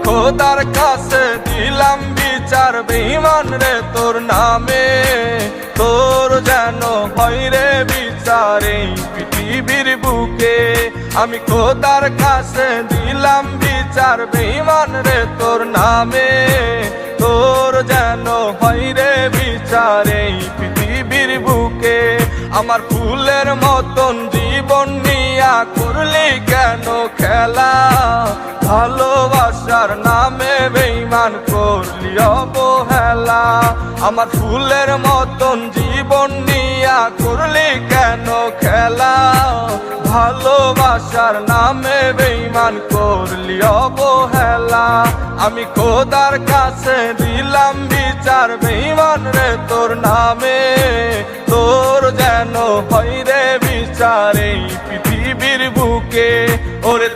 খোদার কাছে দিলাম বিচার বেঈমান রে তোর নামে, তোর যেন হয় রে বিচার এই পৃথিবীর বুকে। আমি খোদার কাছে দিলাম বিচার বেঈমান রে তোর নামে, তোর যেন হয় রে বিচার এই পৃথিবীর বুকে। আমার ফুলের মতন জীবন নিয়া করলি কেন খেলা, ভালোবাসার নামে বেঈমান করলি অবহেলা। আমার ফুলের মতন জীবন নিয়া করলি কেন খেলা, ভালোবাসার নামে বেঈমান করলি অবহেলা। আমি খোদার কাছে দিলাম বিচার বেঈমান রে তোর নামে, তোর যেন হয় রে বিচার এই পৃথিবীর বুকে। ওরে